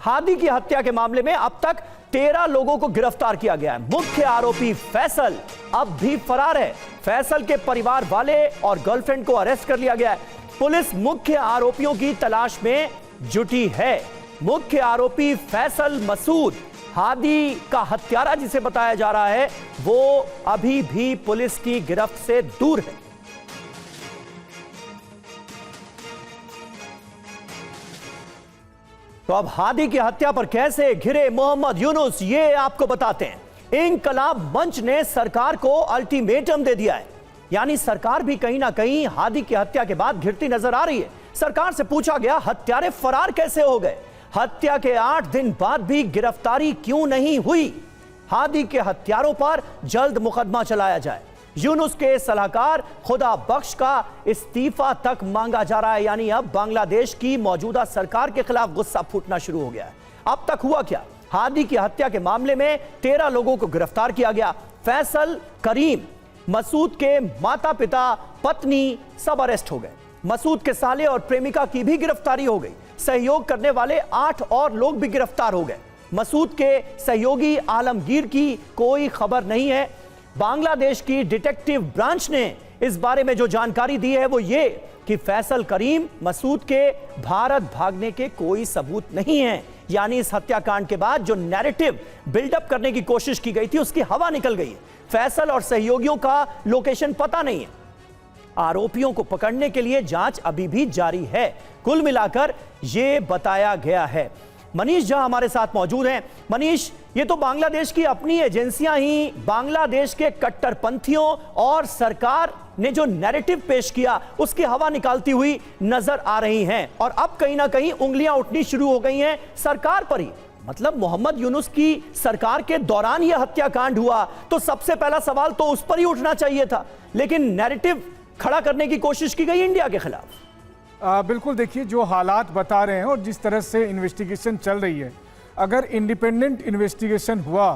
हादी की हत्या के मामले में अब तक 13 लोगों को गिरफ्तार किया गया है। मुख्य आरोपी फैसल अब भी फरार है। फैसल के परिवार वाले और गर्लफ्रेंड को अरेस्ट कर लिया गया है। पुलिस मुख्य आरोपियों की तलाश में जुटी है। मुख्य आरोपी फैसल मसूद, हादी का हत्यारा जिसे बताया जा रहा है, वो अभी भी पुलिस की गिरफ्त से दूर है। तो अब हादी की हत्या पर कैसे घिरे मोहम्मद यूनुस, ये आपको बताते हैं। इंकलाब मंच ने सरकार को अल्टीमेटम दे दिया है। यानी सरकार भी कहीं ना कहीं हादी की हत्या के बाद घिरती नजर आ रही है। सरकार से पूछा गया, हत्यारे फरार कैसे हो गए? हत्या के 8 दिन बाद भी गिरफ्तारी क्यों नहीं हुई? हादी के हत्यारों पर जल्द मुकदमा चलाया जाए। यूनुस के सलाहकार खुदा बख्श का इस्तीफा तक मांगा जा रहा है। यानी अब बांग्लादेश की मौजूदा सरकार के खिलाफ गुस्सा फूटना शुरू हो गया है। अब तक हुआ क्या? हादी की हत्या के मामले में 13 लोगों को गिरफ्तार किया गया। फैसल, करीम, मसूद के माता पिता, पत्नी सब अरेस्ट हो गए। मसूद के साले और प्रेमिका की भी गिरफ्तारी हो गई। सहयोग करने वाले 8 और लोग भी गिरफ्तार हो गए। मसूद के सहयोगी आलमगीर की कोई खबर नहीं है। बांग्लादेश की डिटेक्टिव ब्रांच ने इस बारे में जो जानकारी दी है वो ये कि फैसल, करीम, मसूद के भारत भागने के कोई सबूत नहीं है। यानी इस हत्याकांड के बाद जो नैरेटिव बिल्डअप करने की कोशिश की गई थी उसकी हवा निकल गई है। फैसल और सहयोगियों का लोकेशन पता नहीं है। आरोपियों को पकड़ने के लिए जांच अभी भी जारी है। कुल मिलाकर यह बताया गया है। मनीष झा हमारे साथ मौजूद हैं। मनीष, ये तो बांग्लादेश की अपनी एजेंसियां ही बांग्लादेश के कट्टरपंथियों और सरकार ने जो नैरेटिव पेश किया उसकी हवा निकालती हुई नजर आ रही हैं और अब कहीं ना कहीं उंगलियां उठनी शुरू हो गई हैं सरकार पर ही। मतलब मोहम्मद यूनुस की सरकार के दौरान यह हत्याकांड हुआ तो सबसे पहला सवाल तो उस पर ही उठना चाहिए था, लेकिन नैरेटिव खड़ा करने की कोशिश की गई इंडिया के खिलाफ। बिल्कुल, देखिए जो हालात बता रहे हैं और जिस तरह से इन्वेस्टिगेशन चल रही है, अगर इंडिपेंडेंट इन्वेस्टिगेशन हुआ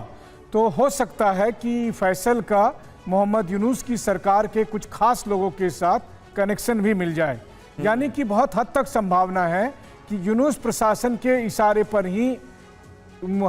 तो हो सकता है कि फैसल का मोहम्मद यूनुस की सरकार के कुछ खास लोगों के साथ कनेक्शन भी मिल जाए। यानी कि बहुत हद तक संभावना है कि यूनुस प्रशासन के इशारे पर ही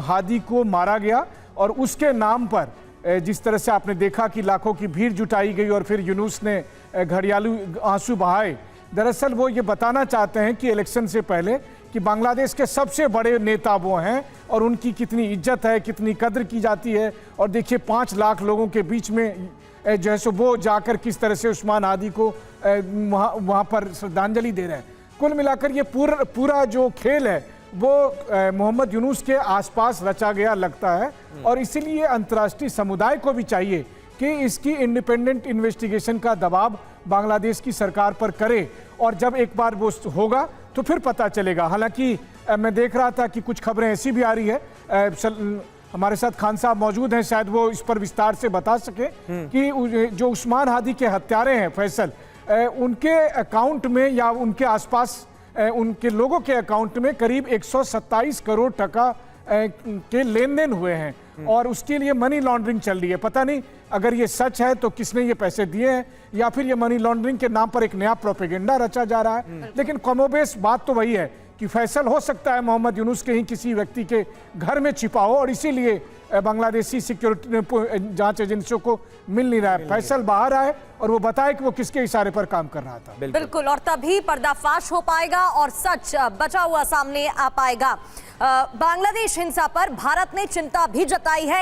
हादी को मारा गया और उसके नाम पर जिस तरह से आपने देखा कि लाखों की भीड़ जुटाई गई और फिर यूनुस ने घड़ियालू आंसू बहाए। दरअसल वो ये बताना चाहते हैं कि इलेक्शन से पहले कि बांग्लादेश के सबसे बड़े नेता वो हैं और उनकी कितनी इज्जत है, कितनी कद्र की जाती है। और देखिए 5 लाख लोगों के बीच में जो है सो वो जाकर किस तरह से उस्मान हादी को वहाँ पर श्रद्धांजलि दे रहे हैं। कुल मिलाकर ये पूरा जो खेल है वो मोहम्मद यूनुस के आसपास रचा गया लगता है और इसीलिए अंतर्राष्ट्रीय समुदाय को भी चाहिए कि इसकी इंडिपेंडेंट इन्वेस्टिगेशन का दबाव बांग्लादेश की सरकार पर करे और जब एक बार वो होगा तो फिर पता चलेगा। हालांकि मैं देख रहा था कि कुछ खबरें ऐसी भी आ रही है, हमारे साथ खान साहब मौजूद हैं, शायद वो इस पर विस्तार से बता सके कि जो उस्मान हादी के हत्यारे हैं फैसल, उनके अकाउंट में या उनके आसपास उनके लोगों के अकाउंट में करीब 127 करोड़ टका के लेन देन हुए हैं और उसके लिए मनी लॉन्ड्रिंग चल रही है। पता नहीं अगर ये सच है तो किसने ये पैसे दिए हैं या फिर ये मनी लॉन्ड्रिंग के नाम पर एक नया प्रोपेगेंडा रचा जा रहा है। लेकिन कमोबेश बात तो वही है कि फैसल हो सकता है मोहम्मद यूनुस के ही किसी व्यक्ति के घर में छिपा हो और इसीलिए बांग्लादेशी सिक्योरिटी जांच एजेंसियों को मिल नहीं रहा है। फैसल बाहर आए और वो बताए कि वो किसके इशारे पर काम कर रहा था। बिल्कुल, और तभी पर्दाफाश हो पाएगा और सच बचा हुआ सामने आ पाएगा। बांग्लादेश हिंसा पर भारत ने चिंता भी जताई है।